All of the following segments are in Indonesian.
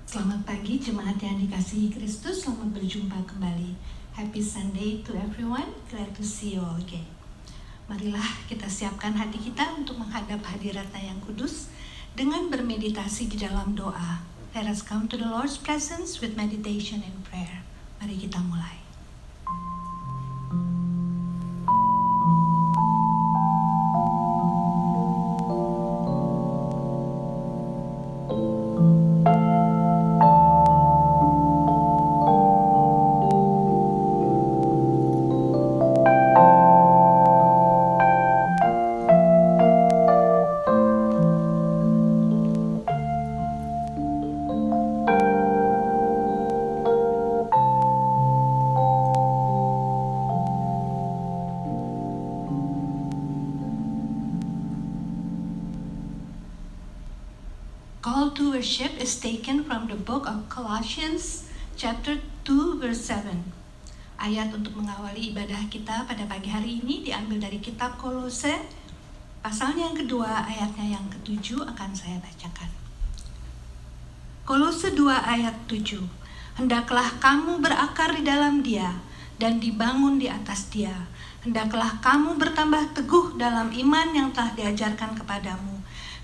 Selamat pagi jemaat yang dikasihi Kristus, selamat berjumpa kembali. Happy Sunday to everyone, glad to see you all again. Marilah kita siapkan hati kita untuk menghadap hadirat-Nya yang kudus dengan bermeditasi di dalam doa. Let us come to the Lord's presence with meditation and prayer. Mari kita mulai. Call to worship is taken from the book of Colossians chapter 2 verse 7. Ayat untuk mengawali ibadah kita pada pagi hari ini diambil dari kitab Kolose, pasalnya yang kedua, ayatnya yang ke-7 akan saya bacakan. Kolose 2 ayat 7. Hendaklah kamu berakar di dalam Dia dan dibangun di atas Dia. Hendaklah kamu bertambah teguh dalam iman yang telah diajarkan kepadamu,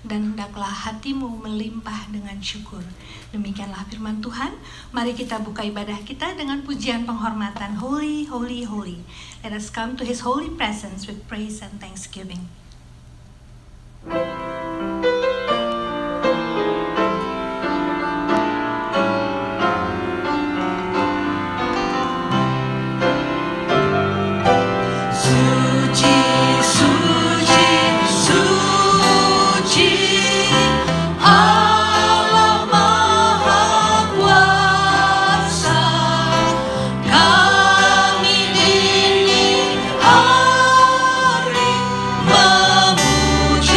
dan hendaklah hatimu melimpah dengan syukur. Demikianlah firman Tuhan. Mari kita buka ibadah kita dengan pujian penghormatan. Holy, holy, holy. Let us come to His holy presence with praise and thanksgiving. Memuji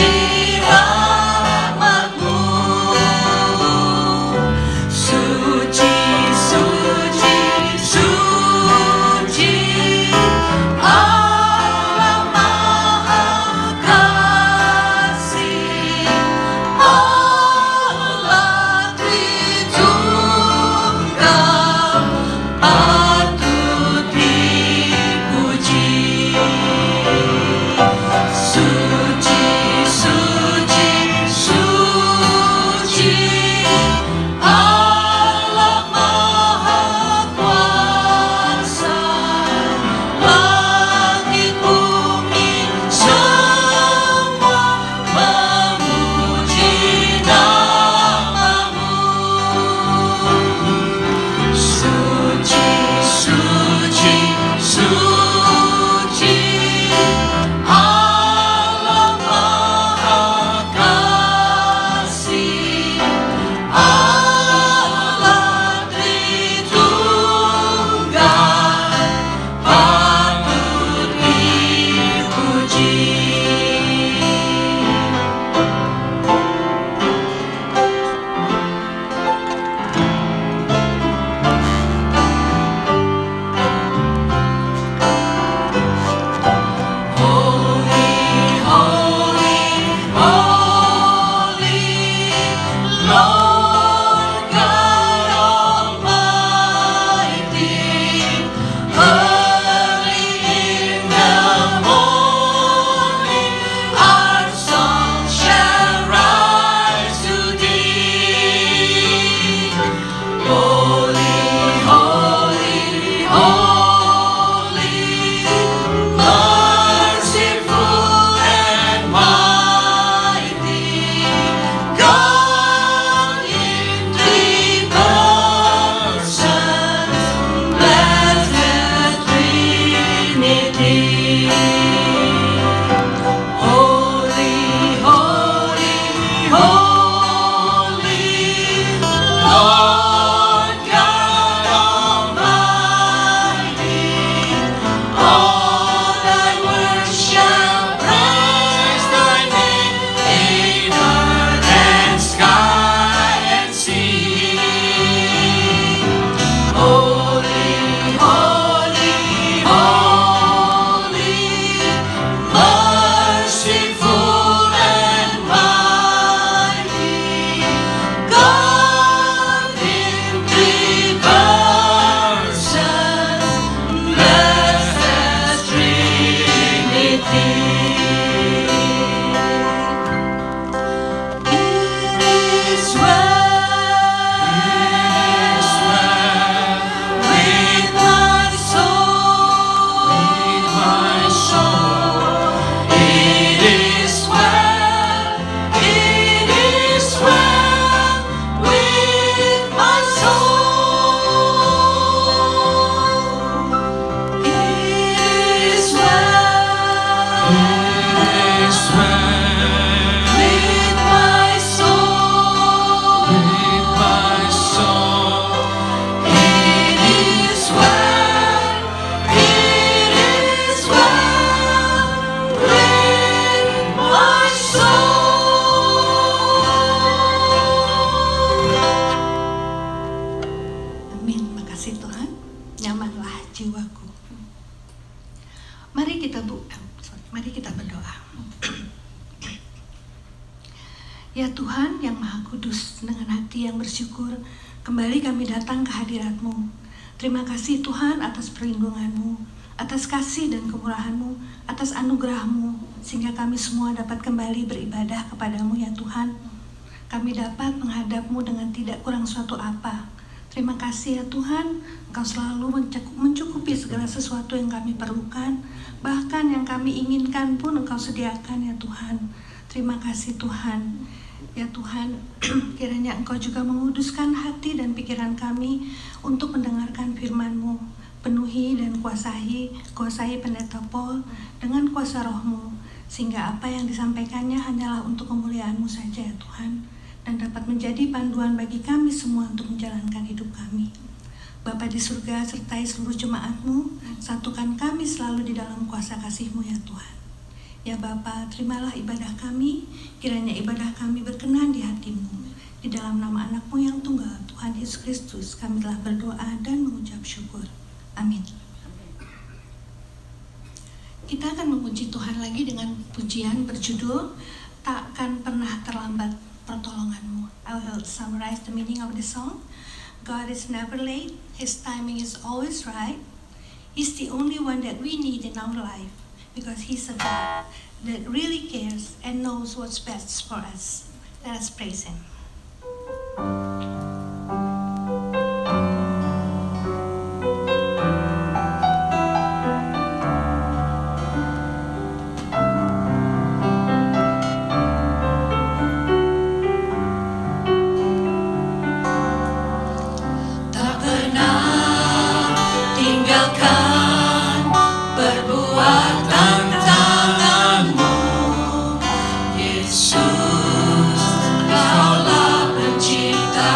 Ya Tuhan yang Maha Kudus, dengan hati yang bersyukur, kembali kami datang ke hadirat-Mu. Terima kasih Tuhan atas perlindungan-Mu, atas kasih dan kemurahan-Mu, atas anugerah-Mu, sehingga kami semua dapat kembali beribadah kepada-Mu ya Tuhan. Kami dapat menghadap-Mu dengan tidak kurang suatu apa. Terima kasih ya Tuhan, Engkau selalu mencukupi segala sesuatu yang kami perlukan, bahkan yang kami inginkan pun Engkau sediakan ya Tuhan. Terima kasih Tuhan. Ya Tuhan, kiranya Engkau juga menguduskan hati dan pikiran kami untuk mendengarkan firman-Mu. Penuhi dan kuasai pendeta Paul dengan kuasa Roh-Mu, sehingga apa yang disampaikannya hanyalah untuk kemuliaan-Mu saja ya Tuhan, dan dapat menjadi panduan bagi kami semua untuk menjalankan hidup kami. Bapa di surga, sertai seluruh jemaat-Mu, satukan kami selalu di dalam kuasa kasih-Mu ya Tuhan. Ya Bapa, terimalah ibadah kami, kiranya ibadah kami berkenan di hati-Mu. Di dalam nama anak-Mu yang tunggal, Tuhan Yesus Kristus, kami telah berdoa dan mengucap syukur. Amin. Kita akan memuji Tuhan lagi dengan pujian berjudul Takkan Pernah Terlambat Pertolongan-Mu. I will summarize the meaning of the song. God is never late, His timing is always right. He's the only one that we need in our life, because He's a God that really cares and knows what's best for us. Let us praise Him. Yesus, Kaulah pencipta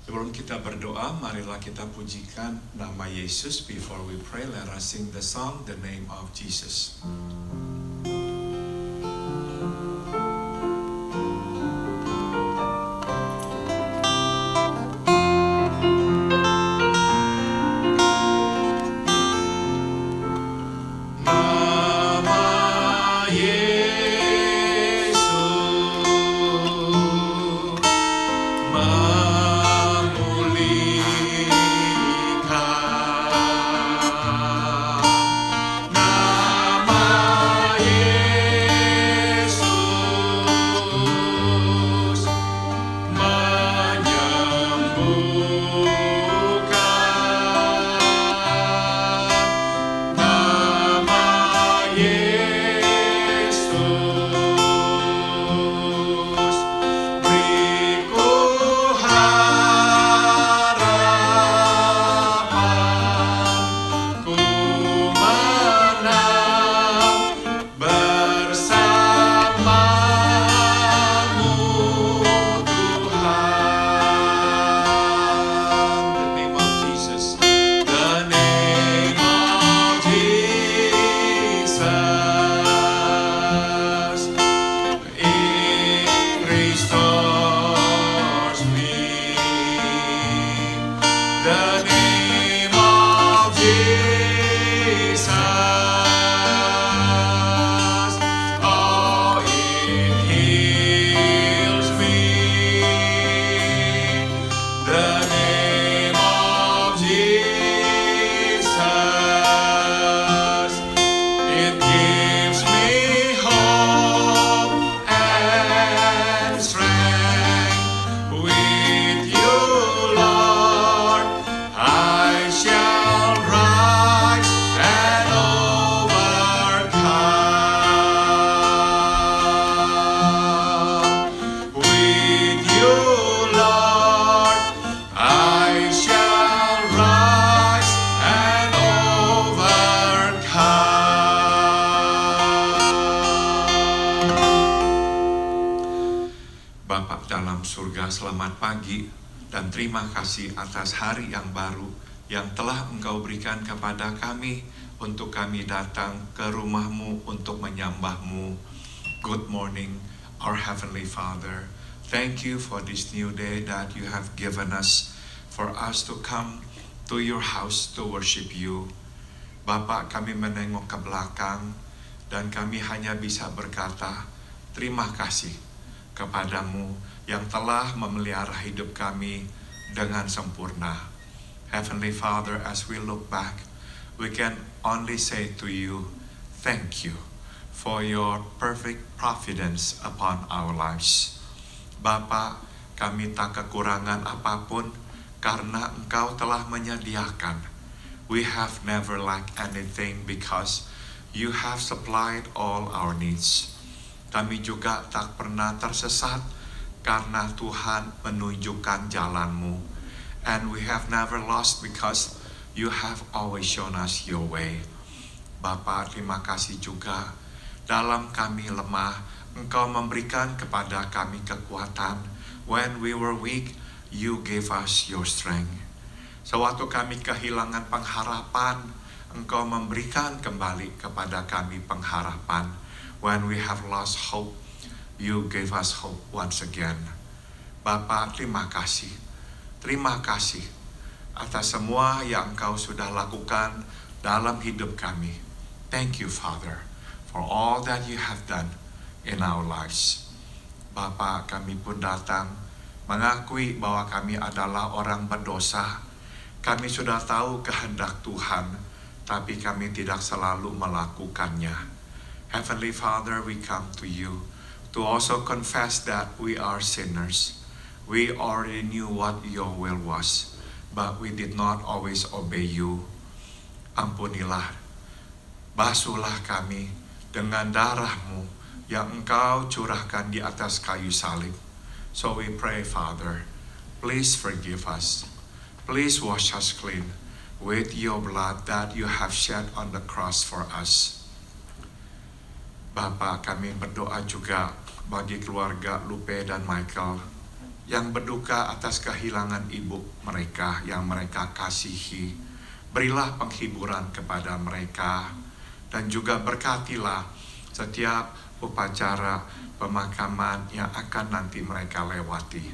Sebelum kita berdoa, marilah kita pujikan nama Yesus. Before we pray, let us sing the song, The Name of Jesus. Selamat pagi dan terima kasih atas hari yang baru yang telah Engkau berikan kepada kami untuk kami datang ke rumah-Mu untuk menyembah-Mu. Good morning, our Heavenly Father. Thank you for this new day that you have given us for us to come to your house to worship you. Bapak, kami menengok ke belakang dan kami hanya bisa berkata terima kasih kepadamu yang telah memelihara hidup kami dengan sempurna. Heavenly Father, as we look back, we can only say to you, thank you for your perfect providence upon our lives. Bapa, kami tak kekurangan apapun karena Engkau telah menyediakan. We have never lacked anything because you have supplied all our needs. Kami juga tak pernah tersesat karena Tuhan menunjukkan jalan-Mu. And we have never lost because you have always shown us your way. Bapa, terima kasih juga dalam kami lemah, Engkau memberikan kepada kami kekuatan. When we were weak, you gave us your strength. Sewaktu kami kehilangan pengharapan, Engkau memberikan kembali kepada kami pengharapan. When we have lost hope, you gave us hope once again. Bapa, terima kasih. Terima kasih atas semua yang Engkau sudah lakukan dalam hidup kami. Thank you, Father, for all that you have done in our lives. Bapa, kami pun datang mengakui bahwa kami adalah orang berdosa. Kami sudah tahu kehendak Tuhan, tapi kami tidak selalu melakukannya. Heavenly Father, we come to you to also confess that we are sinners. We already knew what your will was, but we did not always obey you. Ampunilah, basuhlah kami dengan darah-Mu yang Engkau curahkan di atas kayu salib. So we pray, Father, please forgive us. Please wash us clean with your blood that you have shed on the cross for us. Bapa, kami berdoa juga bagi keluarga Lupe dan Michael yang berduka atas kehilangan ibu mereka yang mereka kasihi. Berilah penghiburan kepada mereka, dan juga berkatilah setiap upacara pemakaman yang akan nanti mereka lewati.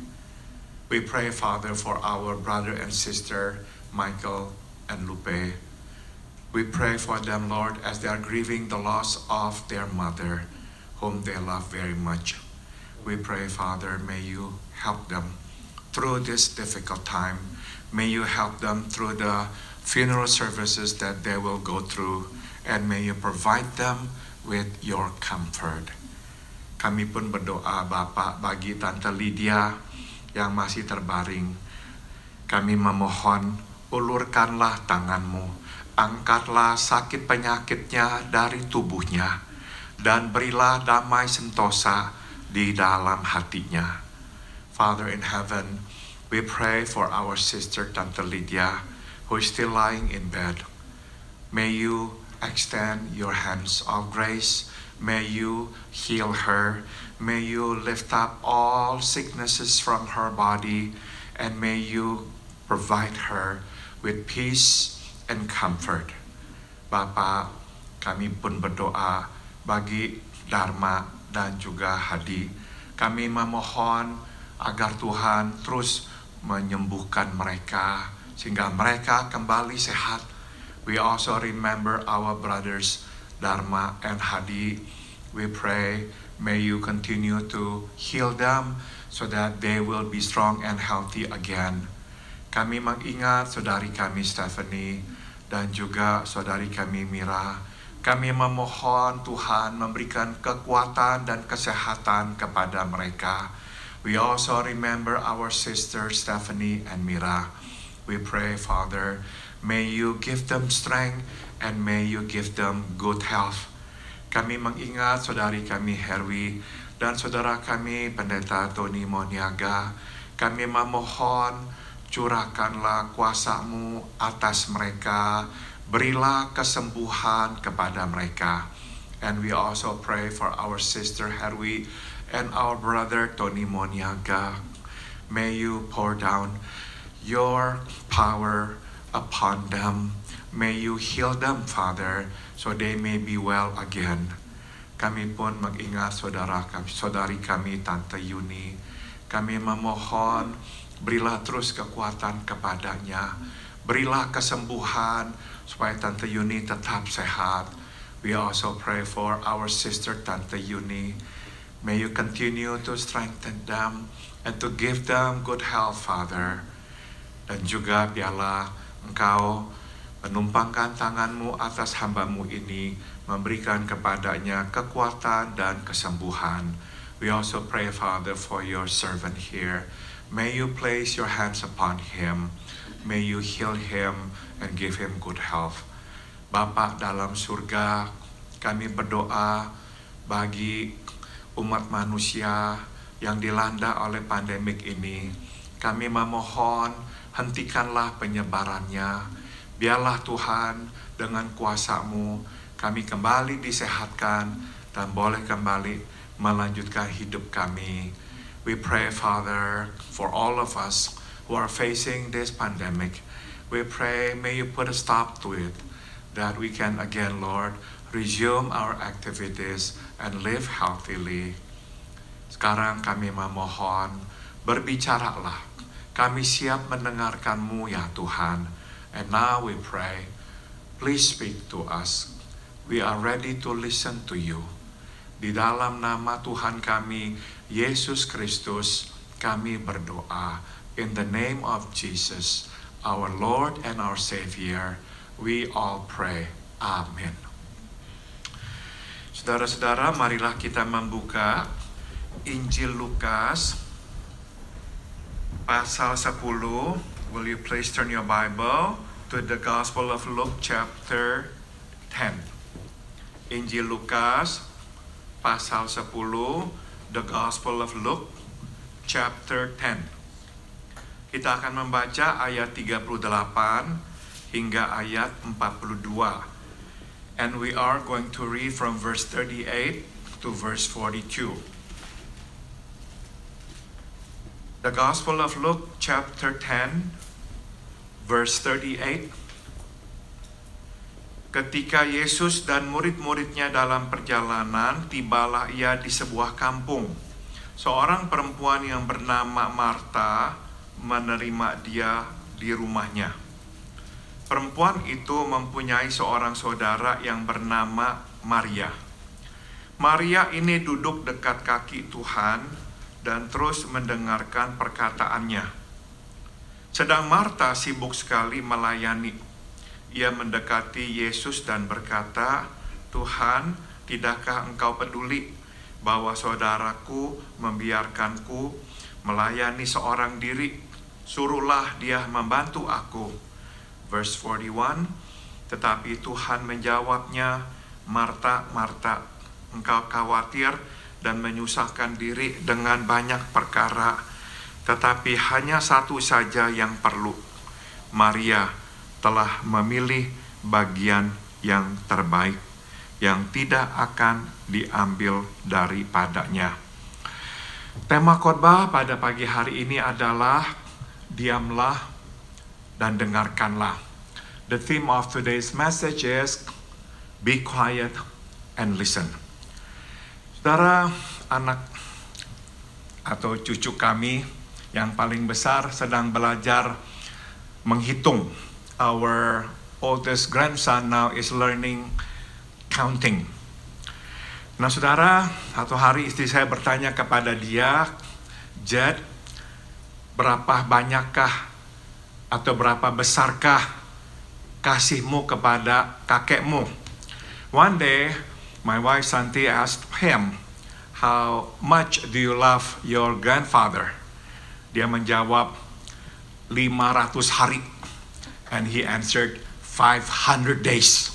We pray, Father, for our brother and sister Michael and Lupe. We pray for them, Lord, as they are grieving the loss of their mother, whom they love very much. We pray, Father, may you help them through this difficult time. May you help them through the funeral services that they will go through, and may you provide them with your comfort. Kami pun berdoa, Bapak, bagi Tante Lydia yang masih terbaring. Kami memohon, ulurkanlah tangan-Mu, angkatlah sakit penyakitnya dari tubuhnya, dan berilah damai sentosa di dalam hatinya. Father in heaven, we pray for our sister Tante Lydia, who is still lying in bed. May you extend your hands of grace. May you heal her. May you lift up all sicknesses from her body, and may you provide her with peace and comfort. Bapak, kami pun berdoa bagi Dharma dan juga Hadi. Kami memohon agar Tuhan terus menyembuhkan mereka sehingga mereka kembali sehat. We also remember our brothers Dharma and Hadi. We pray, may you continue to heal them so that they will be strong and healthy again. Kami mengingat saudari kami Stephanie dan juga saudari kami Mira. Kami memohon Tuhan memberikan kekuatan dan kesehatan kepada mereka. We also remember our sister Stephanie and Mira. We pray, Father, may you give them strength and may you give them good health. Kami mengingat saudari kami Herwi dan saudara kami Pendeta Tony Moniaga. Kami memohon, curahkanlah kuasa-Mu atas mereka, berilah kesembuhan kepada mereka. And we also pray for our sister Herwi and our brother Tony Moniaga. May you pour down your power upon them. May you heal them, Father, so they may be well again. Kami pun mengingat saudari kami Tante Yuni. Kami memohon, berilah terus kekuatan kepadanya. Berilah kesembuhan supaya Tante Yuni tetap sehat. We also pray for our sister Tante Yuni. May you continue to strengthen them and to give them good health, Father. Dan juga biarlah Engkau menumpangkan tangan-Mu atas hamba-Mu ini, memberikan kepadanya kekuatan dan kesembuhan. We also pray, Father, for your servant here. May you place your hands upon him. May you heal him and give him good health. Bapa dalam surga, kami berdoa bagi umat manusia yang dilanda oleh pandemik ini. Kami memohon, hentikanlah penyebarannya. Biarlah Tuhan dengan kuasa-Mu kami kembali disehatkan dan boleh kembali melanjutkan hidup kami. We pray, Father, for all of us who are facing this pandemic. We pray, may you put a stop to it, that we can again, Lord, resume our activities and live healthily. Sekarang kami memohon, berbicaralah. Kami siap mendengarkan-Mu ya Tuhan. And now we pray, please speak to us. We are ready to listen to you. Di dalam nama Tuhan kami, Yesus Kristus, kami berdoa. In the name of Jesus, our Lord and our Savior, we all pray. Amin. Saudara-saudara, marilah kita membuka Injil Lukas pasal 10. Will you please turn your Bible to the Gospel of Luke chapter 10. Injil Lukas pasal 10, the Gospel of Luke chapter 10. Kita akan membaca ayat 38 hingga ayat 42. And we are going to read from verse 38 to verse 42. The Gospel of Luke chapter 10 verse 38. Ketika Yesus dan murid-muridnya dalam perjalanan, tibalah ia di sebuah kampung. Seorang perempuan yang bernama Marta menerima dia di rumahnya. Perempuan itu mempunyai seorang saudara yang bernama Maria. Maria ini duduk dekat kaki Tuhan dan terus mendengarkan perkataannya. Sedang Marta sibuk sekali melayani. Ia mendekati Yesus dan berkata, "Tuhan, tidakkah engkau peduli bahwa saudaraku membiarkanku melayani seorang diri? Suruhlah dia membantu aku." Verse 41, tetapi Tuhan menjawabnya, "Marta, Marta, engkau khawatir dan menyusahkan diri dengan banyak perkara, tetapi hanya satu saja yang perlu. Maria telah memilih bagian yang terbaik, yang tidak akan diambil daripadanya." Tema khotbah pada pagi hari ini adalah diamlah dan dengarkanlah. The theme of today's message is be quiet and listen. Saudara, anak atau cucu kami yang paling besar sedang belajar menghitung. Our oldest grandson now is learning counting. Nah saudara, satu hari istri saya bertanya kepada dia, "Jed, berapa banyakkah atau berapa besarkah kasihmu kepada kakekmu?" One day, my wife Santi asked him, "How much do you love your grandfather?" Dia menjawab, 500 hari. And he answered, 500 days.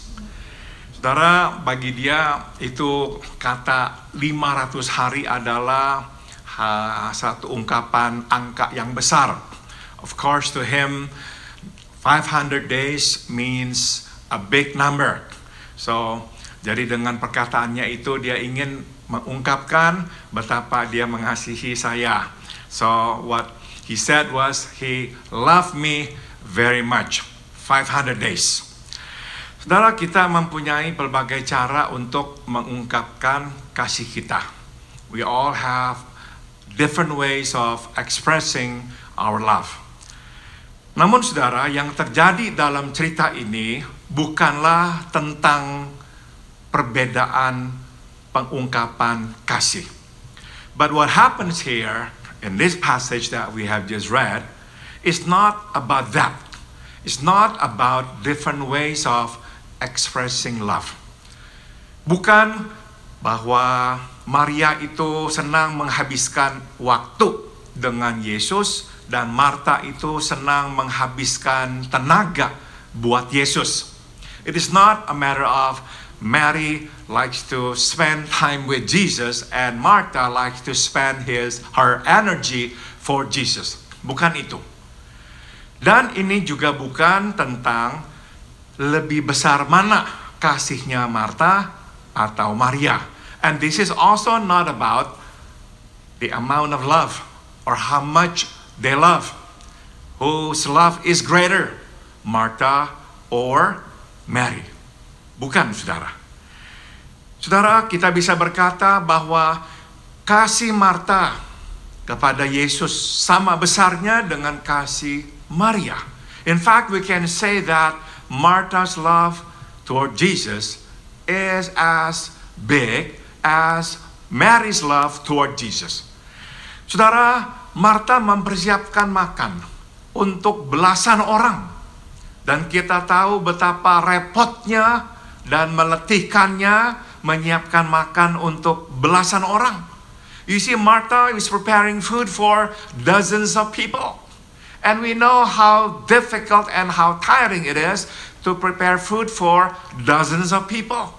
Saudara, bagi dia itu kata 500 hari adalah satu ungkapan angka yang besar. Of course, to him, 500 days means a big number. So, jadi dengan perkataannya itu dia ingin mengungkapkan betapa dia mengasihi saya. So what he said was he loved me very much. 500 days. Saudara, kita mempunyai berbagai cara untuk mengungkapkan kasih kita. We all have different ways of expressing our love. Namun saudara, yang terjadi dalam cerita ini bukanlah tentang perbedaan pengungkapan kasih. But what happens here in this passage that we have just read is not about that. It's not about different ways of expressing love. Bukan bahwa Maria itu senang menghabiskan waktu dengan Yesus dan Marta itu senang menghabiskan tenaga buat Yesus. It is not a matter of Mary likes to spend time with Jesus and Martha likes to spend her energy for Jesus. Bukan itu. Dan ini juga bukan tentang lebih besar mana kasihnya Marta atau Maria. And this is also not about the amount of love or how much they love. Whose love is greater, Martha or Mary? Bukan, saudara. Saudara, kita bisa berkata bahwa kasih Marta kepada Yesus sama besarnya dengan kasih Maria. In fact, we can say that Martha's love toward Jesus is as big as Mary's love toward Jesus. Saudara, Marta mempersiapkan makan untuk belasan orang. Dan kita tahu betapa repotnya dan meletihkannya menyiapkan makan untuk belasan orang. You see, Martha is preparing food for dozens of people. And we know how difficult and how tiring it is to prepare food for dozens of people.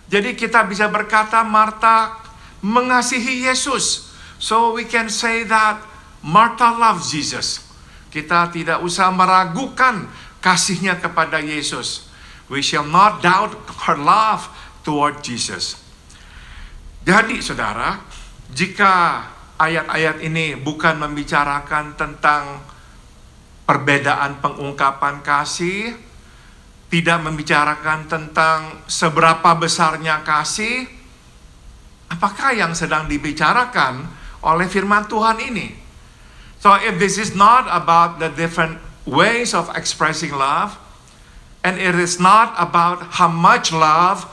Jadi kita bisa berkata Martha mengasihi Yesus. So we can say that Martha loves Jesus. Kita tidak usah meragukan kasihnya kepada Yesus. We shall not doubt her love toward Jesus. Jadi saudara, jika ayat-ayat ini bukan membicarakan tentang perbedaan pengungkapan kasih, tidak membicarakan tentang seberapa besarnya kasih. Apakah yang sedang dibicarakan oleh firman Tuhan ini? So if this is not about the different ways of expressing love, and it is not about how much love,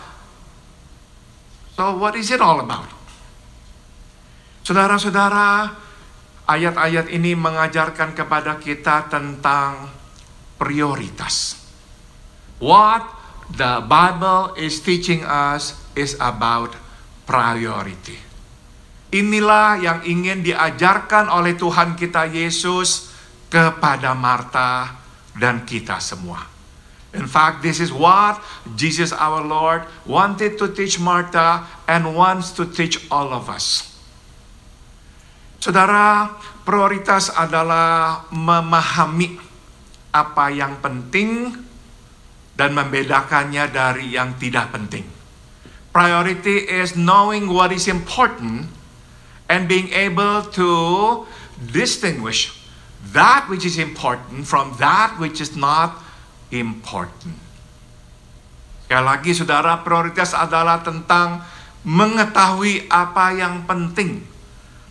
so what is it all about? Saudara-saudara, ayat-ayat ini mengajarkan kepada kita tentang prioritas. What the Bible is teaching us is about priority. Inilah yang ingin diajarkan oleh Tuhan kita Yesus kepada Marta dan kita semua. In fact, this is what Jesus our Lord wanted to teach Martha and wants to teach all of us. Saudara, prioritas adalah memahami apa yang penting dan membedakannya dari yang tidak penting. Priority is knowing what is important and being able to distinguish that which is important from that which is not important. Sekali lagi saudara, prioritas adalah tentang mengetahui apa yang penting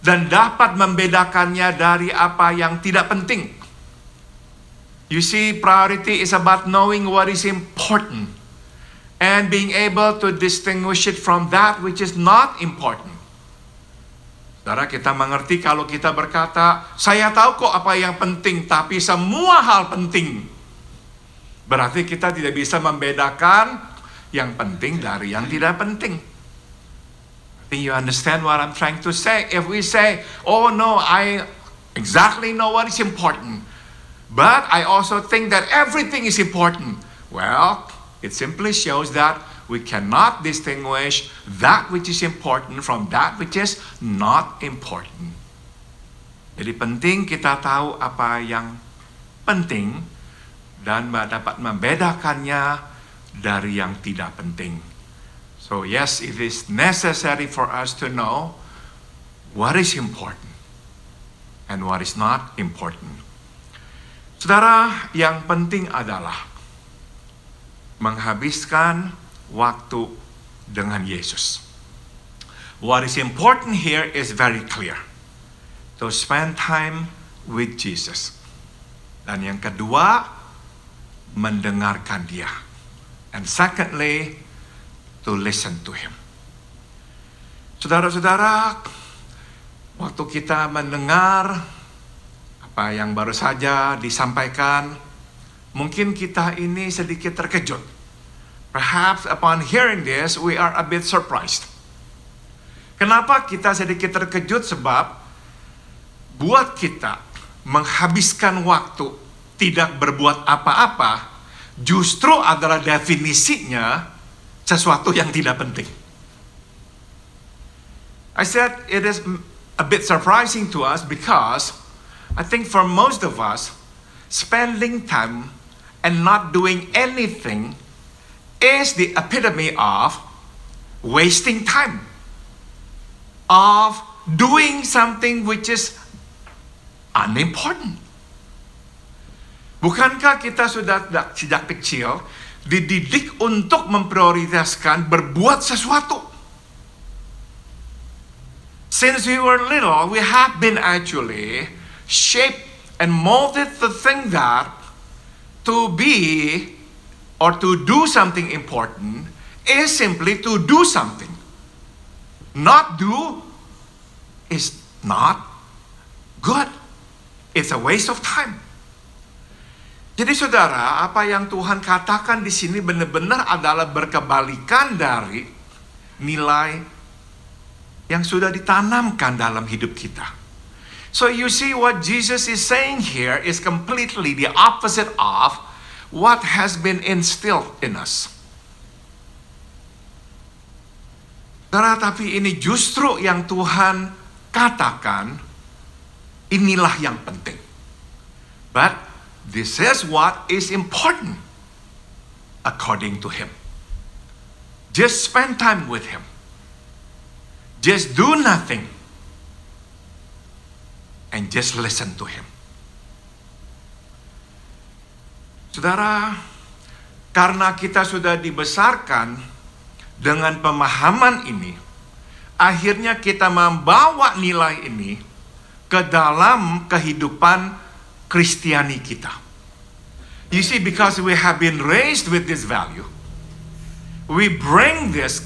dan dapat membedakannya dari apa yang tidak penting. You see, priority is about knowing what is important and being able to distinguish it from that which is not important. Saudara, kita mengerti kalau kita berkata, saya tahu kok apa yang penting, tapi semua hal penting. Berarti kita tidak bisa membedakan yang penting dari yang tidak penting. I think you understand what I'm trying to say. If we say, oh no, I exactly know what is important, but I also think that everything is important. Well, it simply shows that we cannot distinguish that which is important from that which is not important. Jadi penting kita tahu apa yang penting dan dapat membedakannya dari yang tidak penting. So yes, it is necessary for us to know what is important and what is not important. Saudara, yang penting adalah menghabiskan waktu dengan Yesus. What is important here is very clear. To spend time with Jesus. Dan yang kedua, mendengarkan Dia. And secondly, to listen to Him. Saudara-saudara, waktu kita mendengar apa yang baru saja disampaikan, mungkin kita ini sedikit terkejut. Perhaps upon hearing this, we are a bit surprised. Kenapa kita sedikit terkejut? Sebab buat kita menghabiskan waktu tidak berbuat apa-apa justru adalah definisinya sesuatu yang tidak penting. I said it is a bit surprising to us because I think for most of us, spending time and not doing anything is the epitome of wasting time, of doing something which is unimportant. Bukankah kita sudah sejak kecil dididik untuk memprioritaskan berbuat sesuatu? Since we were little, we have been actually shaped and molded to think that to be or to do something important is simply to do something. Not do is not good. It's a waste of time. Jadi saudara, apa yang Tuhan katakan di sini benar-benar adalah berkebalikan dari nilai yang sudah ditanamkan dalam hidup kita. So you see what Jesus is saying here is completely the opposite of what has been instilled in us. Saudara, tapi ini justru yang Tuhan katakan, inilah yang penting. But this is what is important according to Him. Just spend time with Him. Just do nothing. and just listen to Him. Saudara, karena kita sudah dibesarkan dengan pemahaman ini, akhirnya kita membawa nilai ini ke dalam kehidupan Kristiani kita. You see, because we have been raised with this value, we bring this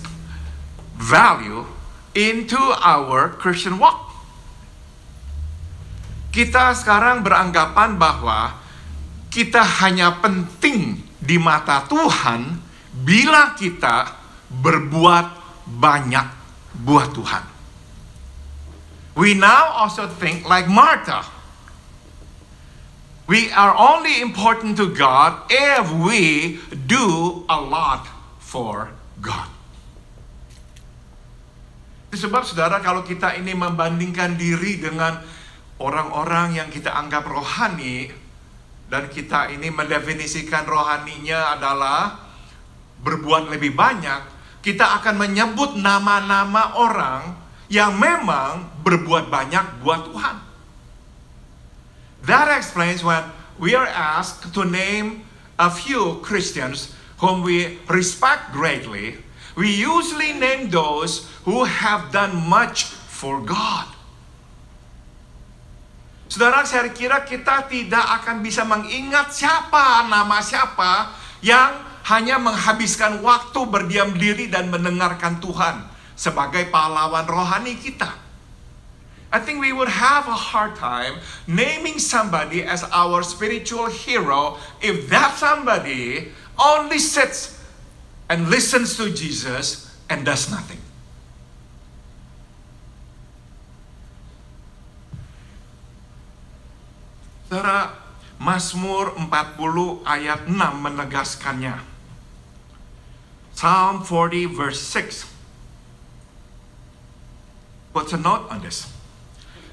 value into our Christian walk. Kita sekarang beranggapan bahwa kita hanya penting di mata Tuhan bila kita berbuat banyak buat Tuhan. We now also think like Martha. We are only important to God if we do a lot for God. Itu sebab saudara, kalau kita ini membandingkan diri dengan orang-orang yang kita anggap rohani, dan kita ini mendefinisikan rohaninya adalah berbuat lebih banyak, kita akan menyebut nama-nama orang yang memang berbuat banyak buat Tuhan. That explains when we are asked to name a few Christians whom we respect greatly, we usually name those who have done much for God. Saudara, saya kira kita tidak akan bisa mengingat nama siapa yang hanya menghabiskan waktu berdiam diri dan mendengarkan Tuhan sebagai pahlawan rohani kita. I think we would have a hard time naming somebody as our spiritual hero if that somebody only sits and listens to Jesus and does nothing. Saudara, Mazmur 40 ayat 6 menegaskannya. Psalm 40 verse 6. What's a note on this?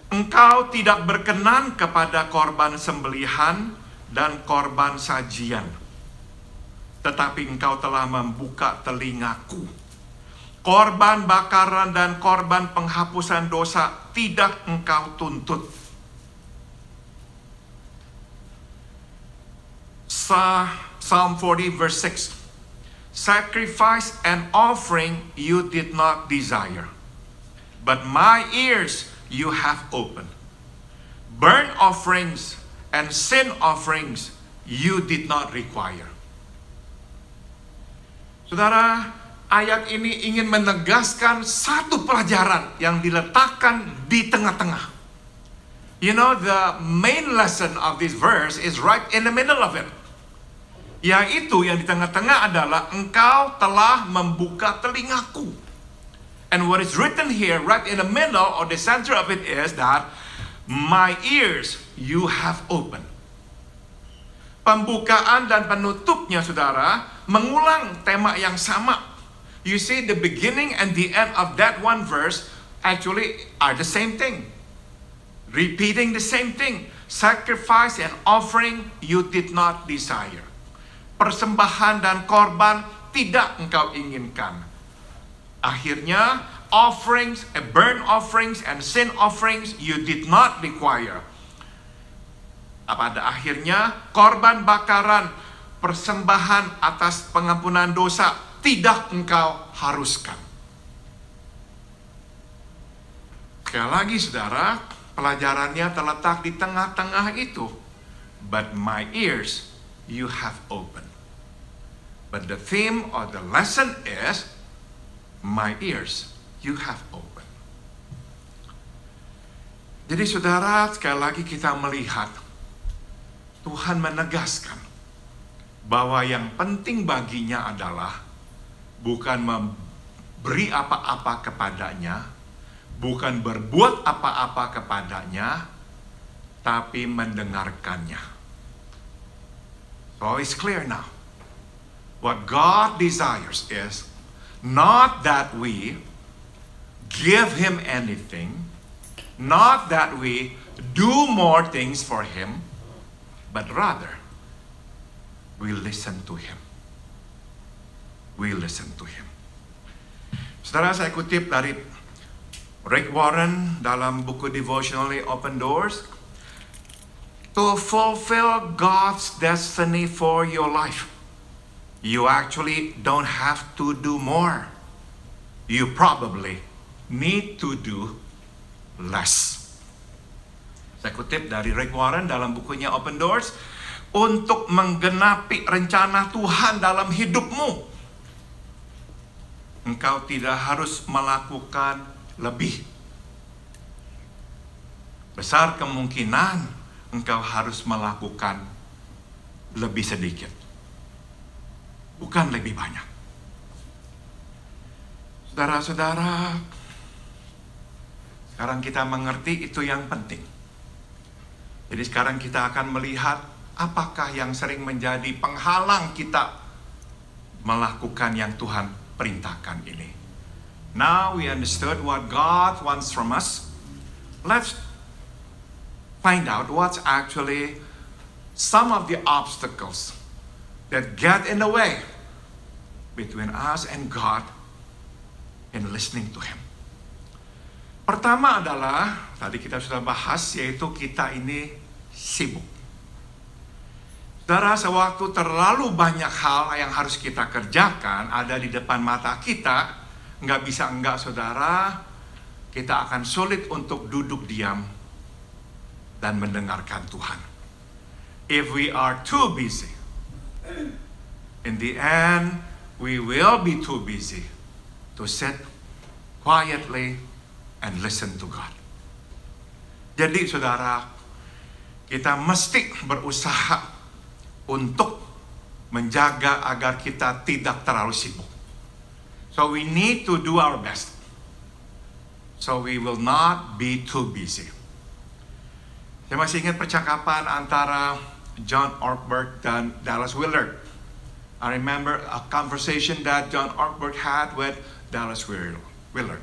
Engkau tidak berkenan kepada korban sembelihan dan korban sajian, tetapi engkau telah membuka telingaku. Korban bakaran dan korban penghapusan dosa tidak engkau tuntut. Psalm 40 verse 6. Sacrifice and offering you did not desire, but my ears you have opened. Burnt offerings and sin offerings you did not require. Saudara, ayat ini ingin menegaskan satu pelajaran yang diletakkan di tengah-tengah. You know, the main lesson of this verse is right in the middle of it. Yaitu yang di tengah-tengah adalah engkau telah membuka telingaku. And what is written here right in the middle or the center of it is that my ears you have opened. Pembukaan dan penutupnya, saudara, mengulang tema yang sama. You see, the beginning and the end of that one verse actually are the same thing. Repeating the same thing. Sacrifice and offering you did not desire. Persembahan dan korban tidak engkau inginkan. Akhirnya, offerings, burnt offerings and sin offerings you did not require. Pada akhirnya, korban bakaran, persembahan atas pengampunan dosa tidak engkau haruskan. Sekali lagi, saudara, pelajarannya terletak di tengah-tengah itu. But my ears you have opened. But the theme or the lesson is, my ears you have opened. Jadi saudara, sekali lagi kita melihat Tuhan menegaskan bahwa yang penting baginya adalah bukan memberi apa-apa kepadanya, bukan berbuat apa-apa kepadanya, tapi mendengarkannya. So it's clear now. What God desires is not that we give Him anything, not that we do more things for Him, but rather we listen to Him. We listen to Him. Saudara, saya kutip dari Rick Warren dalam buku devotionally Open Doors. to fulfill God's destiny for your life, you actually don't have to do more. You probably need to do less. Saya kutip dari Rick Warren dalam bukunya Open Doors. Untuk menggenapi rencana Tuhan dalam hidupmu, engkau tidak harus melakukan lebih. Besar kemungkinan engkau harus melakukan lebih sedikit, bukan lebih banyak. Saudara-saudara, sekarang kita mengerti itu yang penting. Jadi sekarang kita akan melihat apakah yang sering menjadi penghalang kita melakukan yang Tuhan perintahkan ini. Now we understood what God wants from us. Let's find out what's actually some of the obstacles that get in the way between us and God in listening to Him. Pertama adalah, tadi kita sudah bahas, yaitu kita ini sibuk. Saudara, sewaktu terlalu banyak hal yang harus kita kerjakan ada di depan mata kita, nggak bisa enggak, saudara, kita akan sulit untuk duduk diam dan mendengarkan Tuhan. If we are too busy, in the end, we will be too busy to sit quietly and listen to God. Jadi, saudara, kita mesti berusaha untuk menjaga agar kita tidak terlalu sibuk. So we need to do our best, so we will not be too busy. Saya masih ingat percakapan antara John Ortberg dan Dallas Willard. I remember a conversation that John Ortberg had with Dallas Willard.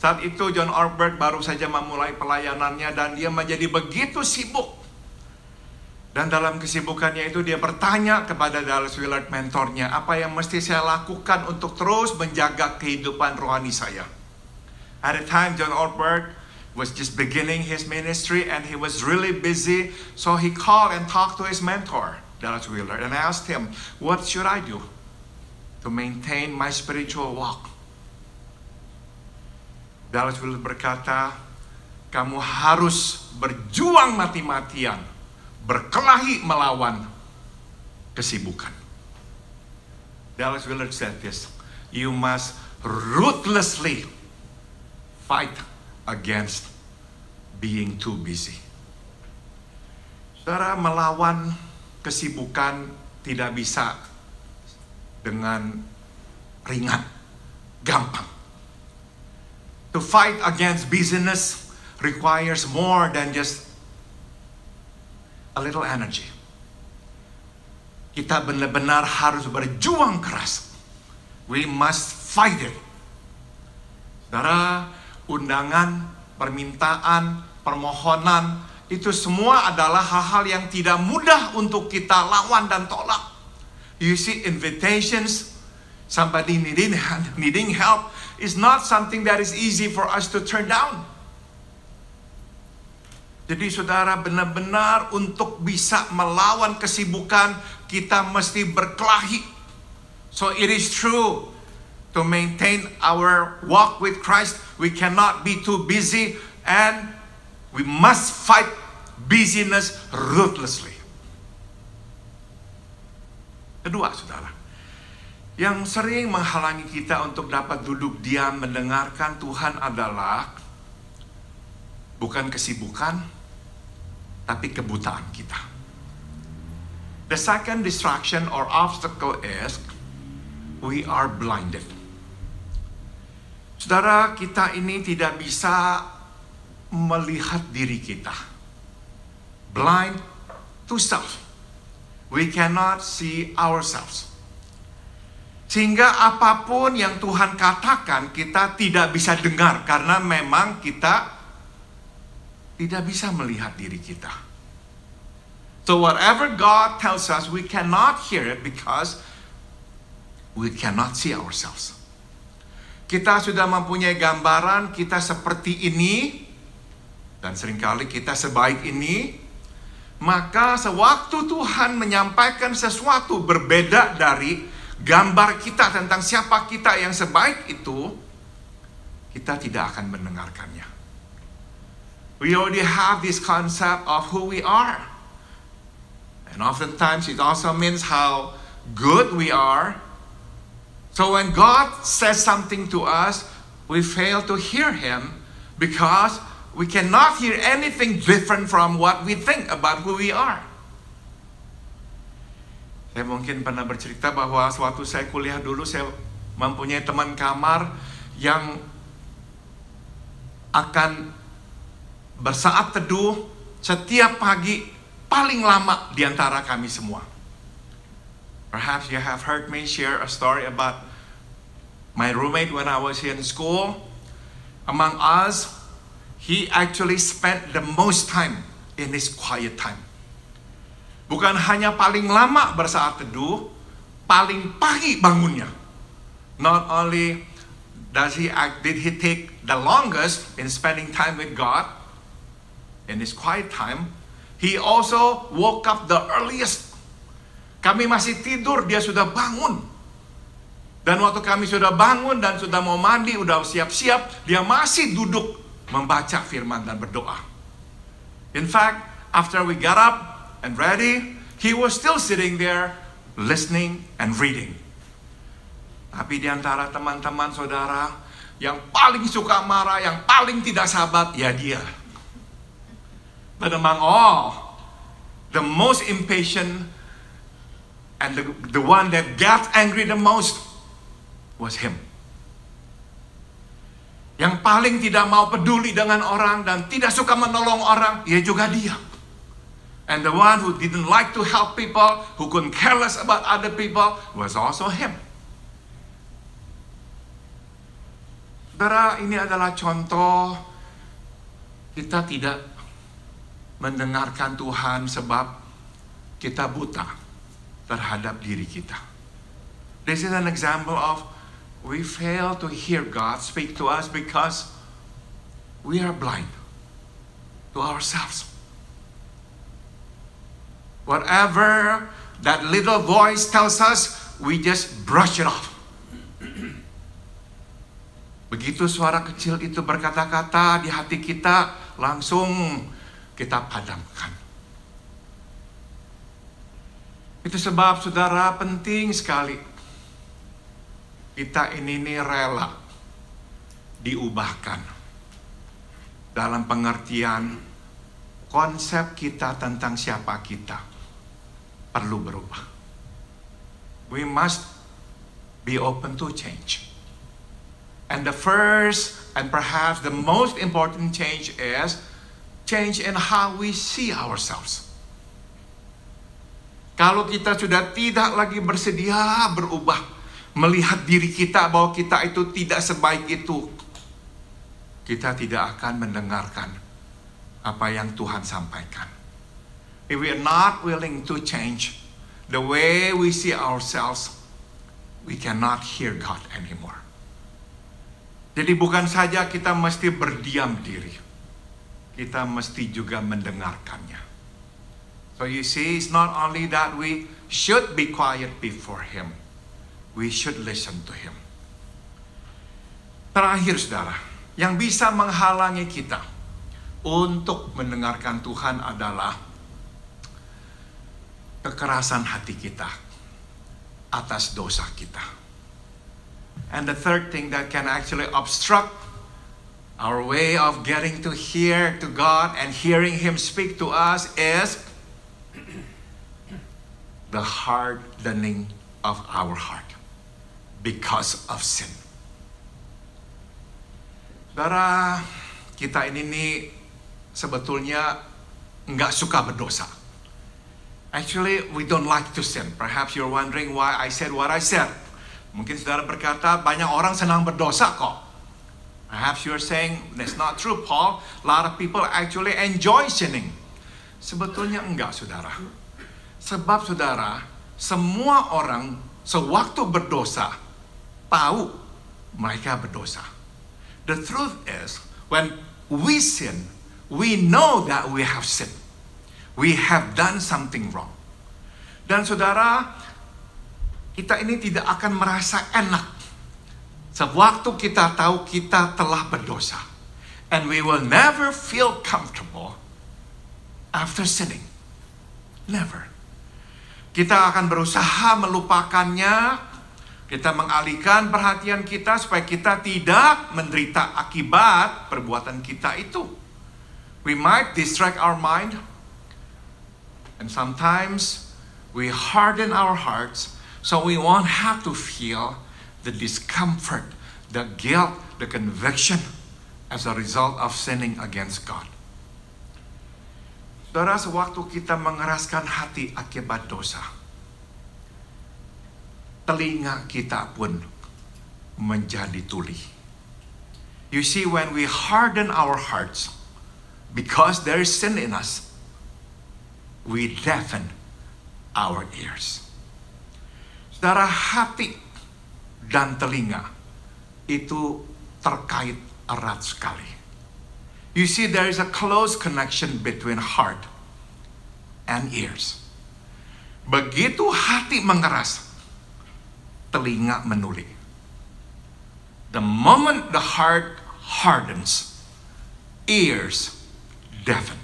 Saat itu John Ortberg baru saja memulai pelayanannya dan dia menjadi begitu sibuk. Dan dalam kesibukannya itu dia bertanya kepada Dallas Willard, mentornya, apa yang mesti saya lakukan untuk terus menjaga kehidupan rohani saya. At the time, John Ortberg was just beginning his ministry and he was really busy. So he called and talked to his mentor, Dallas Willard, and asked him, what should I do to maintain my spiritual walk? Dallas Willard berkata, kamu harus berjuang mati-matian, berkelahi melawan kesibukan. Dallas Willard said this, you must ruthlessly fight against being too busy. Saudara, melawan kesibukan tidak bisa dengan ringan, gampang. To fight against busyness requires more than just a little energy. Kita benar-benar harus berjuang keras. We must fight it. Saudara, undangan, permintaan, permohonan, itu semua adalah hal-hal yang tidak mudah untuk kita lawan dan tolak. You see, invitations, somebody needing help, is not something that is easy for us to turn down. Jadi saudara, benar-benar untuk bisa melawan kesibukan, kita mesti berkelahi. So it is true, to maintain our walk with Christ, we cannot be too busy and we must fight busyness ruthlessly. Kedua, saudara, yang sering menghalangi kita untuk dapat duduk diam mendengarkan Tuhan adalah bukan kesibukan, tapi kebutaan kita. The second distraction or obstacle is we are blinded. Saudara, kita ini tidak bisa melihat diri kita. Blind to self. We cannot see ourselves. Sehingga apapun yang Tuhan katakan, kita tidak bisa dengar karena memang kita tidak bisa melihat diri kita. So whatever God tells us, we cannot hear it because we cannot see ourselves. Kita sudah mempunyai gambaran kita seperti ini, dan seringkali kita sebaik ini, Maka sewaktu Tuhan menyampaikan sesuatu berbeda dari gambar kita tentang siapa kita yang sebaik itu, kita tidak akan mendengarkannya. We already have this concept of who we are. And oftentimes it also means how good we are. So when God says something to us, we fail to hear Him because we cannot hear anything different from what we think about who we are. Saya mungkin pernah bercerita bahwa sewaktu saya kuliah dulu, saya mempunyai teman kamar yang akan bersaat teduh setiap pagi paling lama di antara kami semua. Perhaps you have heard me share a story about my roommate when I was in school. Among us, he actually spent the most time in his quiet time. Bukan hanya paling lama bersaat teduh, paling pagi bangunnya. Not only did he take the longest in spending time with God in his quiet time, he also woke up the earliest. Kami masih tidur, dia sudah bangun. Dan waktu kami sudah bangun dan sudah mau mandi, udah siap-siap, dia masih duduk membaca firman dan berdoa. In fact, after we got up and ready, he was still sitting there listening and reading. Tapi di antara teman-teman saudara yang paling suka marah, yang paling tidak sabar, ya dia. But among all, the most impatient and the one that got angry the most was him. Yang paling tidak mau peduli dengan orang dan tidak suka menolong orang, ya juga dia. And the one who didn't like to help people, who couldn't care less about other people, was also him. Saudara, ini adalah contoh kita tidak mendengarkan Tuhan sebab kita buta terhadap diri kita. This is an example of we fail to hear God speak to us because we are blind to ourselves. Whatever that little voice tells us, we just brush it off. Begitu suara kecil itu berkata-kata di hati kita, langsung kita padamkan. Itu sebab saudara penting sekali kita ini rela diubahkan dalam pengertian konsep kita tentang siapa kita perlu berubah. We must be open to change. And the first and perhaps the most important change is change in how we see ourselves. Kalau kita sudah tidak lagi bersedia berubah, melihat diri kita bahwa kita itu tidak sebaik itu, kita tidak akan mendengarkan apa yang Tuhan sampaikan. If we are not willing to change the way we see ourselves, we cannot hear God anymore. Jadi bukan saja kita mesti berdiam diri, kita mesti juga mendengarkannya. So you see, it's not only that we should be quiet before Him, we should listen to Him. Terakhir saudara, yang bisa menghalangi kita untuk mendengarkan Tuhan adalah kekerasan hati kita atas dosa kita. And the third thing that can actually obstruct our way of getting to hear to God and hearing Him speak to us is the hardening of our heart because of sin. Saudara, kita ini sebetulnya nggak suka berdosa. Actually, we don't like to sin. Perhaps you're wondering why I said what I said. Mungkin saudara berkata, banyak orang senang berdosa kok. Perhaps you're saying, that's not true, Paul. A lot of people actually enjoy sinning. Sebetulnya enggak, saudara. Sebab, saudara, semua orang sewaktu berdosa, tahu mereka berdosa. The truth is, when we sin, we know that we have sinned. We have done something wrong. Dan saudara, kita ini tidak akan merasa enak sewaktu kita tahu kita telah berdosa. And we will never feel comfortable after sinning. Never. Kita akan berusaha melupakannya. Kita mengalihkan perhatian kita supaya kita tidak menderita akibat perbuatan kita itu. We might distract our mind. And sometimes we harden our hearts so we won't have to feel the discomfort, the guilt, the conviction as a result of sinning against God. Saudara, sewaktu kita mengeraskan hati akibat dosa, telinga kita pun menjadi tuli. You see, when we harden our hearts because there is sin in us, we deafen our ears. Saudara, hati dan telinga itu terkait erat sekali. You see, there is a close connection between heart and ears. Begitu hati mengeras, telinga menuli. The moment the heart hardens, ears deafen.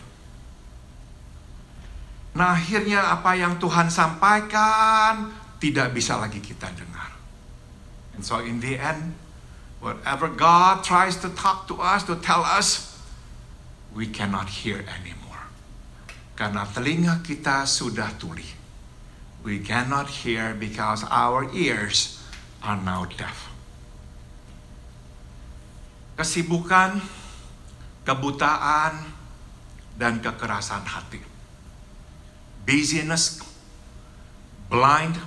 Nah, akhirnya apa yang Tuhan sampaikan tidak bisa lagi kita dengar. And so in the end, whatever God tries to talk to us, to tell us, we cannot hear anymore. Karena telinga kita sudah tuli. We cannot hear because our ears are now deaf. Kesibukan, kebutaan, dan kekerasan hati. Busyness, blind,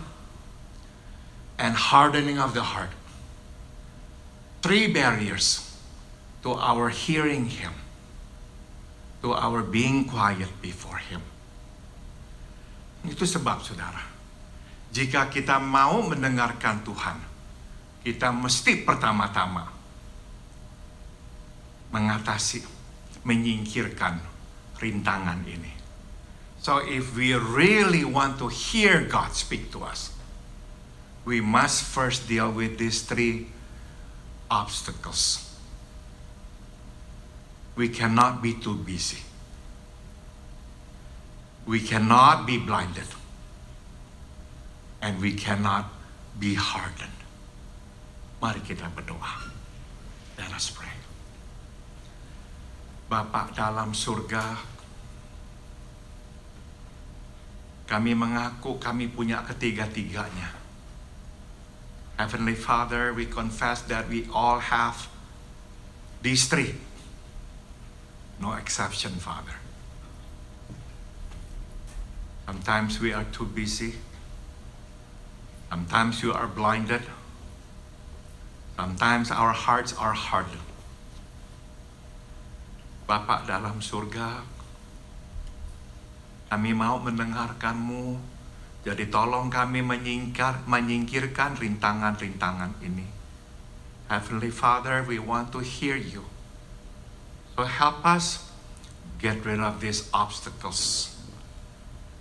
and hardening of the heart. 3 barriers to our hearing Him, to our being quiet before Him. Itu sebab, saudara, jika kita mau mendengarkan Tuhan, kita mesti pertama-tama mengatasi, menyingkirkan rintangan ini. So if we really want to hear God speak to us, we must first deal with these 3 obstacles. We cannot be too busy. We cannot be blinded. And we cannot be hardened. Mari kita berdoa. Let us pray. Bapa dalam surga, kami mengaku kami punya ketiga-tiganya. Heavenly Father, we confess that we all have these 3. No exception, Father. Sometimes we are too busy. Sometimes you are blinded. Sometimes our hearts are hardened. Bapa dalam surga, kami mau mendengarkan-Mu. Jadi tolong kami menyingkirkan rintangan-rintangan ini. Heavenly Father, we want to hear You. So help us get rid of these obstacles.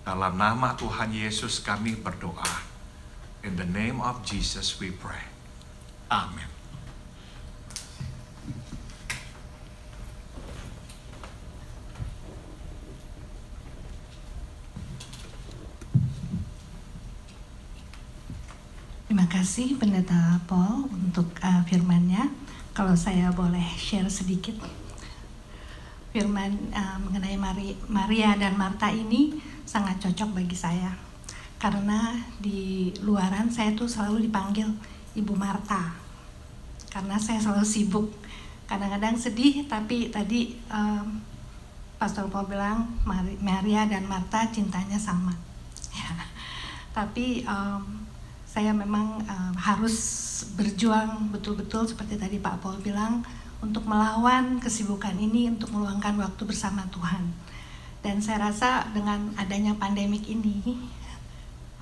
Dalam nama Tuhan Yesus kami berdoa. In the name of Jesus we pray. Amen. Terima kasih Pendeta Paul untuk firman-Nya. Kalau saya boleh share sedikit. Firman mengenai Maria dan Marta ini sangat cocok bagi saya. Karena di luaran saya tuh selalu dipanggil Ibu Marta. Karena saya selalu sibuk. Kadang-kadang sedih, tapi tadi Pastor Paul bilang Maria dan Marta cintanya sama. Ya. Tapi saya memang harus berjuang betul-betul seperti tadi Pak Paul bilang untuk melawan kesibukan ini, untuk meluangkan waktu bersama Tuhan. Dan saya rasa dengan adanya pandemik ini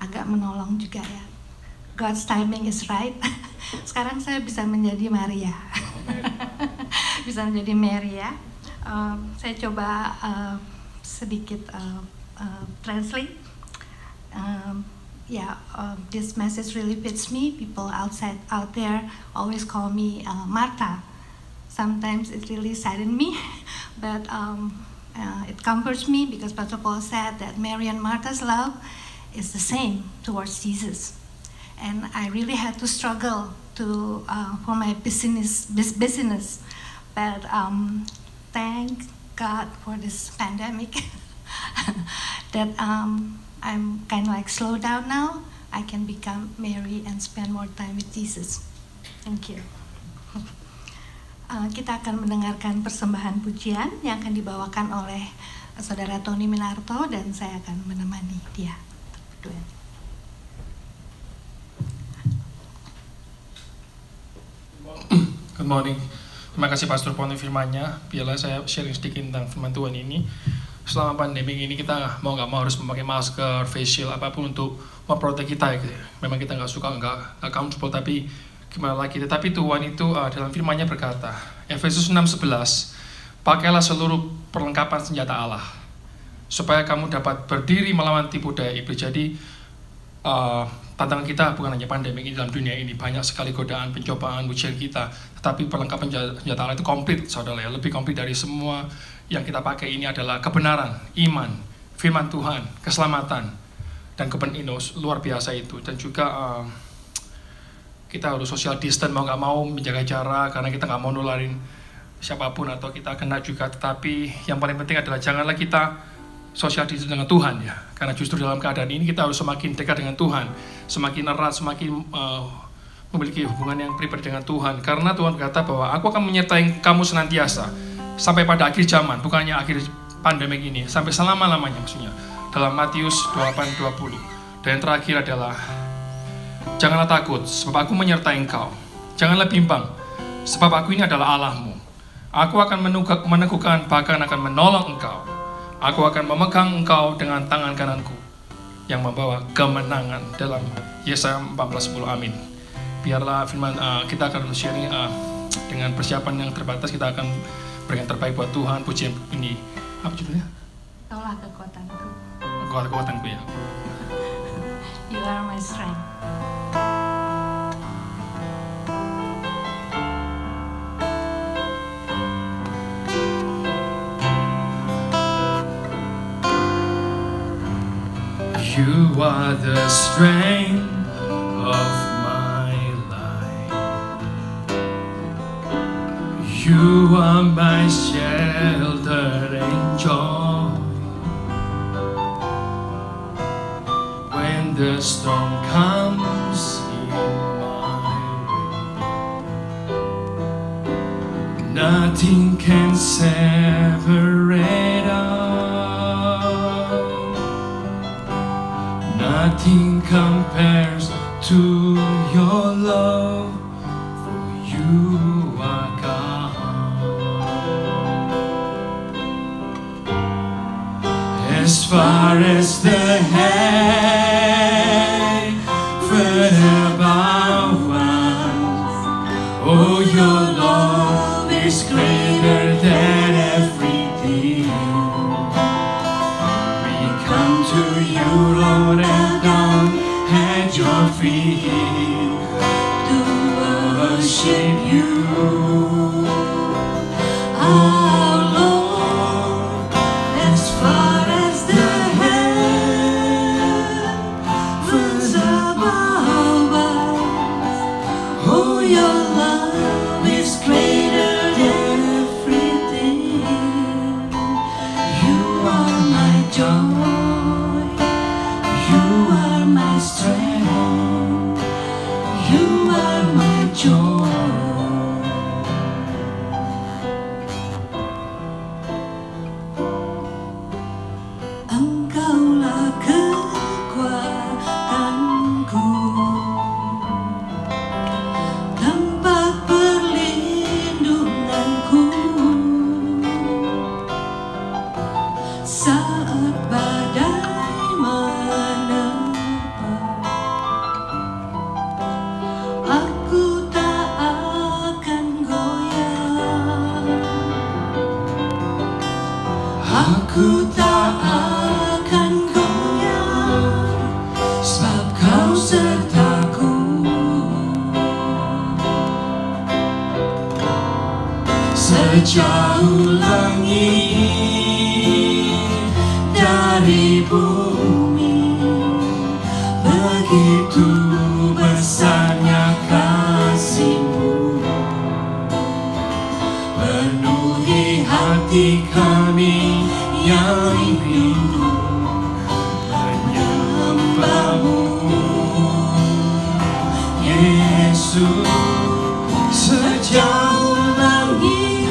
agak menolong juga ya. God's timing is right. Sekarang saya bisa menjadi Maria. Bisa menjadi Maria. Saya coba sedikit translate. This message really fits me. People out there always call me Martha. Sometimes it really saddens me, but it comforts me because Pastor Paul said that Mary and Martha's love is the same towards Jesus. And I really had to struggle for my business. But thank God for this pandemic that I'm kind of like slowed down now. I can become Mary and spend more time with Jesus. Thank you. Kita akan mendengarkan persembahan pujian yang akan dibawakan oleh Saudara Tony Minarto dan saya akan menemani dia. Good morning. Terima kasih Pastor Poni firman-Nya. Biarlah saya sharing sedikit tentang firman Tuhan ini. Selama pandemi ini kita mau nggak mau harus memakai masker, face shield, apapun untuk memprotek kita. Gitu. Memang kita nggak suka, nggak comfortable, tapi gimana lagi. Tetapi Tuhan itu dalam firman-Nya berkata, Efesus 6:11, pakailah seluruh perlengkapan senjata Allah, supaya kamu dapat berdiri melawan tipu daya iblis. Jadi tantangan kita bukan hanya pandemi ini, dalam dunia ini banyak sekali godaan, pencobaan, ujian kita. Tetapi perlengkapan senjata Allah itu komplit, saudara ya. Lebih komplit dari semua yang kita pakai ini adalah kebenaran, iman, firman Tuhan, keselamatan, dan luar biasa itu. Dan juga kita harus social distance, mau nggak mau menjaga jarak, karena kita nggak mau nularin siapapun atau kita kena juga. Tetapi yang paling penting adalah janganlah kita social distance dengan Tuhan ya. Karena justru dalam keadaan ini kita harus semakin dekat dengan Tuhan, semakin erat, semakin memiliki hubungan yang pribadi dengan Tuhan. Karena Tuhan berkata bahwa aku akan menyertai kamu senantiasa sampai pada akhir zaman, bukannya akhir pandemi ini, sampai selama-lamanya maksudnya. Dalam Matius 28:20. Dan yang terakhir adalah janganlah takut, sebab aku menyertai engkau. Janganlah bimbang, sebab aku ini adalah Allahmu. Aku akan meneguhkan, bahkan akan menolong engkau. Aku akan memegang engkau dengan tangan kananku yang membawa kemenangan. Dalam Yesaya 14:10. Amin. Biarlah firman kita akan sharing dengan persiapan yang terbatas. Kita akan berikan terbaik buat Tuhan. Pujian ini apa judulnya? Kaulah kekuatanku. Kekuatanku ya. You are my strength. You are the strength of my life. You are my shelter and joy. When the storm comes in my way, nothing can separate us. Nothing compares to your love, for you are God. As far as the heaven above us, oh, your love is greater than everything. We come to you, Lord, and down at your feet to worship you. Oh Lord, as far as the heavens above us, oh, your love is greater than everything. You are my joy, you are my strength, you are my joy. Engkaulah kekuatanku, tempat perlindunganku saat badai menerpa. Aku tak akan goyah, aku tak akan sejauh langit dari bumi, begitu besarnya kasih-Mu, penuhi hati kami yang rindu menyembah-Mu, Yesus. Sejauh langit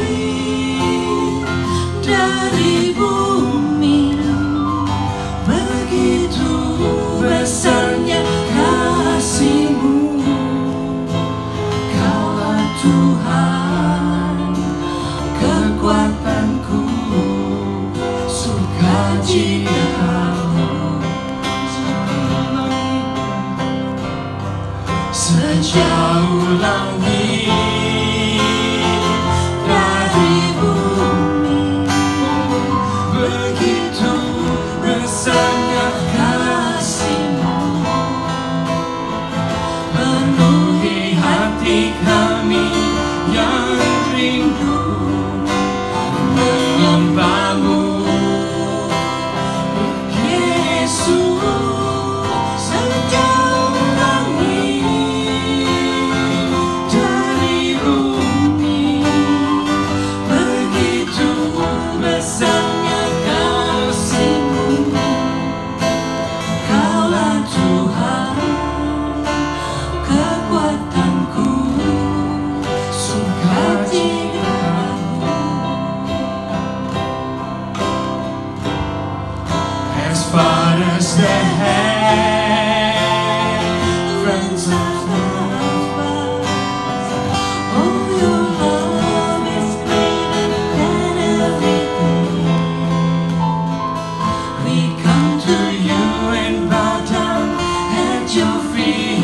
dari bumi, begitu besarnya kasih-Mu, Kaulah Tuhan kekuatanku, sukacitaku. Sejauh langit dari bumi, begitu besarnya kasih-Mu, penuhi hati kami yang rindu menyembah-Mu, Yesus. Sejauh langit dari bumi, begitu besarnya kasih-Mu, Kaulah Tuhan kekuatanku, sukacitaku. As far as the heavens are far, oh, Your love is greater than everything. We come to You and bow down at Your feet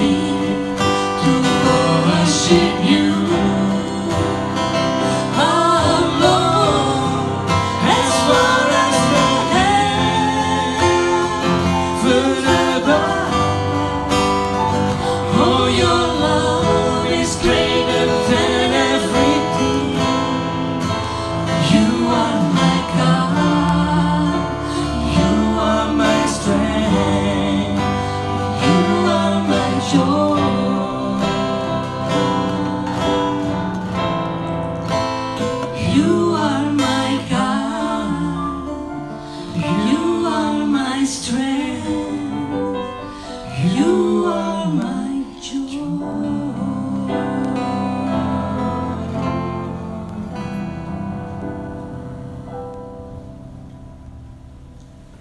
to worship You, our Lord. As far as the heavens above, oh, Your love is greater than everything. You are my God, You are my strength, You are my joy. You are my God, You are my strength, You are my joy.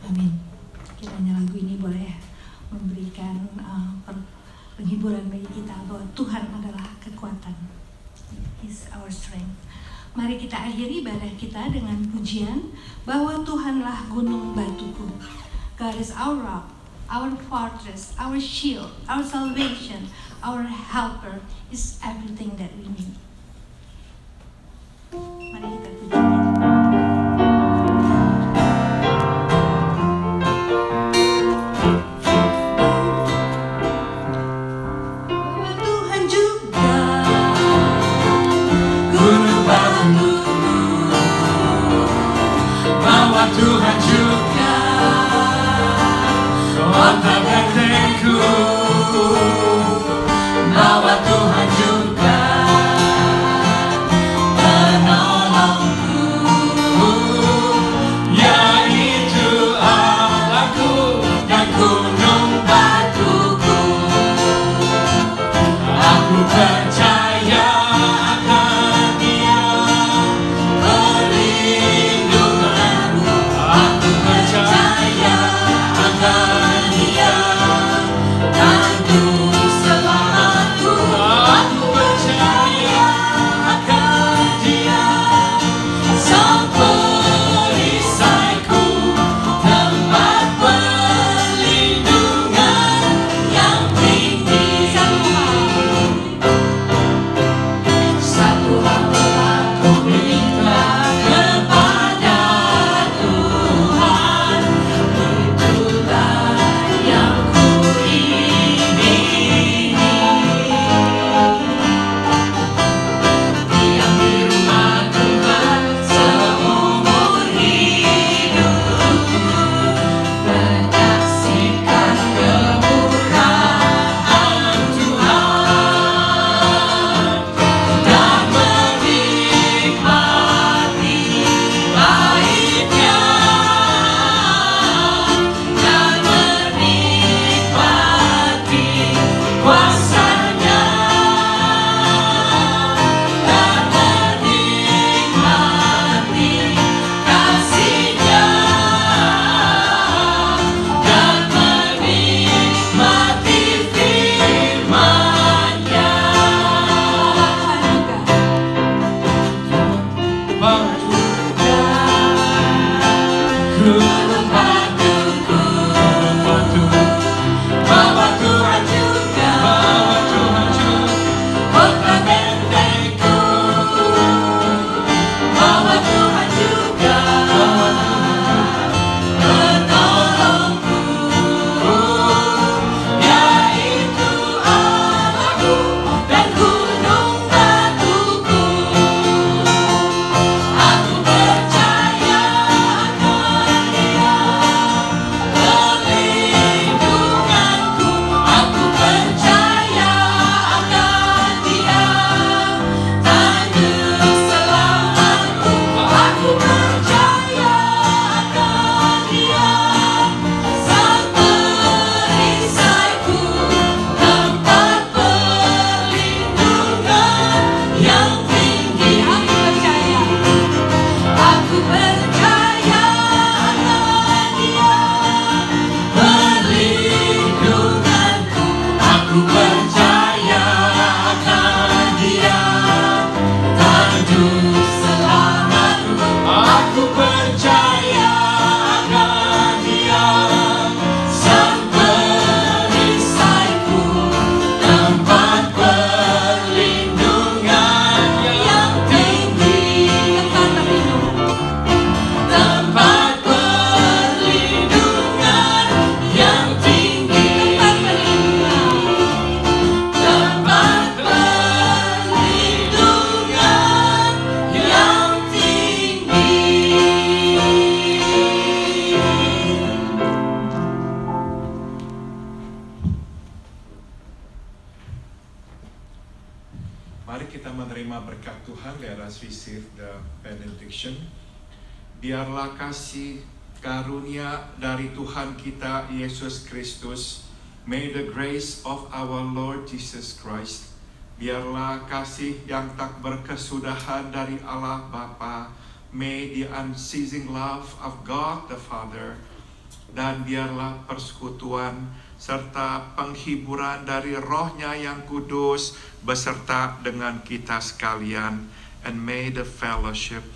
Amin. Kiranya lagu ini boleh memberikan penghiburan bagi kita bahwa Tuhan adalah kekuatan. He's our strength. Mari kita akhiri ibadah kita dengan pujian bahwa Tuhanlah gunung batuku. God is our rock, our fortress, our shield, our salvation, our helper, is everything that we need. Mari kita puji. Bahwa Tuhan juga Gunung batuku, bahwa Tuhan juga kota bentengku, bahwa Tuhan juga Mari kita menerima berkat Tuhan. Let us receive the benediction. Biarlah kasih karunia dari Tuhan kita Yesus Kristus, may the grace of our Lord Jesus Christ, biarlah kasih yang tak berkesudahan dari Allah Bapa, may the unceasing love of God the Father, dan biarlah persekutuan serta penghiburan dari Roh-Nya yang kudus beserta dengan kita sekalian, and may the fellowship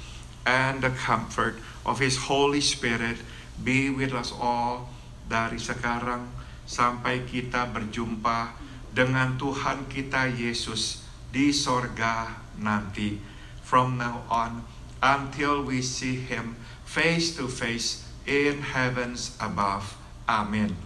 and the comfort of His Holy Spirit be with us all dari sekarang sampai kita berjumpa dengan Tuhan kita Yesus di sorga nanti. From now on until we see Him face to face in heavens above. Amen.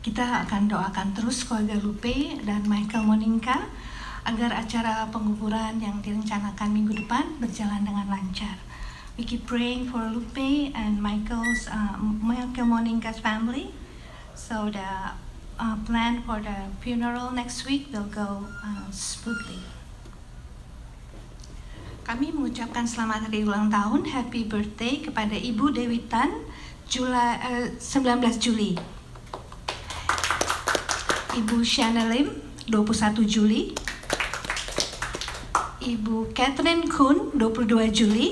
Kita akan doakan terus keluarga Lupe dan Michael Monica agar acara penguburan yang direncanakan minggu depan berjalan dengan lancar. We keep praying for Lupe and Michael Monica's family, so the plan for the funeral next week will go smoothly. Kami mengucapkan selamat hari ulang tahun, happy birthday kepada Ibu Dewi Tan, 19 Juli. Ibu Shana Lim, 21 Juli. Ibu Catherine Kun, 22 Juli.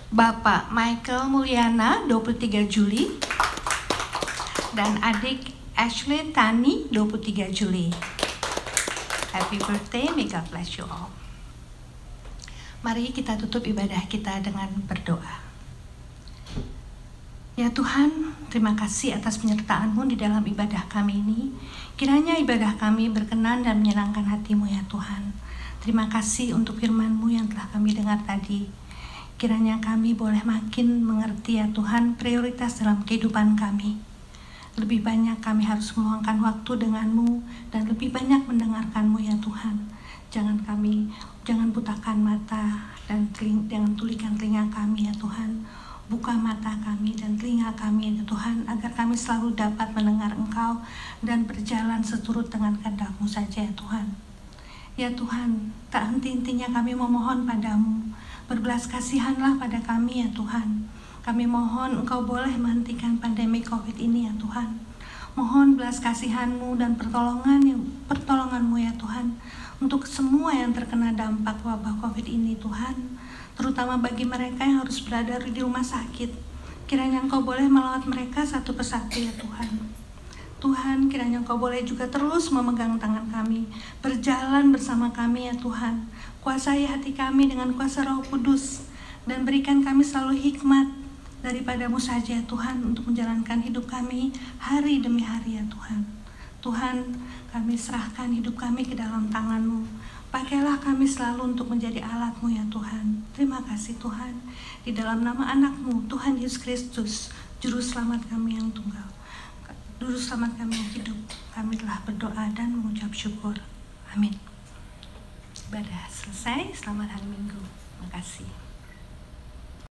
Bapak Michael Mulyana, 23 Juli. Dan adik Ashley Tani, 23 Juli. Happy birthday, may God bless you all. Mari kita tutup ibadah kita dengan berdoa. Ya Tuhan, terima kasih atas penyertaan-Mu di dalam ibadah kami ini. Kiranya ibadah kami berkenan dan menyenangkan hati-Mu ya Tuhan. Terima kasih untuk firman-Mu yang telah kami dengar tadi. Kiranya kami boleh makin mengerti ya Tuhan prioritas dalam kehidupan kami. Lebih banyak kami harus meluangkan waktu denganmu dan lebih banyak mendengarkanmu ya Tuhan. Jangan butakan mata dan jangan tulikan telinga kami ya Tuhan. Buka mata kami dan telinga kami ya Tuhan, agar kami selalu dapat mendengar Engkau dan berjalan seturut dengan kehendak-Mu saja ya Tuhan. Ya Tuhan, tak henti-hentinya kami memohon padamu, berbelas kasihanlah pada kami ya Tuhan. Kami mohon Engkau boleh menghentikan pandemi COVID ini ya Tuhan. Mohon belas kasihan-Mu dan pertolongan-Mu ya Tuhan, untuk semua yang terkena dampak wabah COVID ini Tuhan, terutama bagi mereka yang harus berada di rumah sakit. Kiranya Engkau boleh melawat mereka satu persatu ya Tuhan. Tuhan, kiranya Engkau boleh juga terus memegang tangan kami, berjalan bersama kami ya Tuhan. Kuasai hati kami dengan kuasa Roh Kudus, dan berikan kami selalu hikmat daripada-Mu saja ya Tuhan, untuk menjalankan hidup kami hari demi hari ya Tuhan. Tuhan, kami serahkan hidup kami ke dalam tangan-Mu. Pakailah kami selalu untuk menjadi alat-Mu ya Tuhan. Terima kasih Tuhan. Di dalam nama anak-Mu, Tuhan Yesus Kristus, Juru Selamat kami yang tunggal, Juru Selamat kami yang hidup, kami telah berdoa dan mengucap syukur. Amin. Ibadah selesai. Selamat hari Minggu. Terima kasih.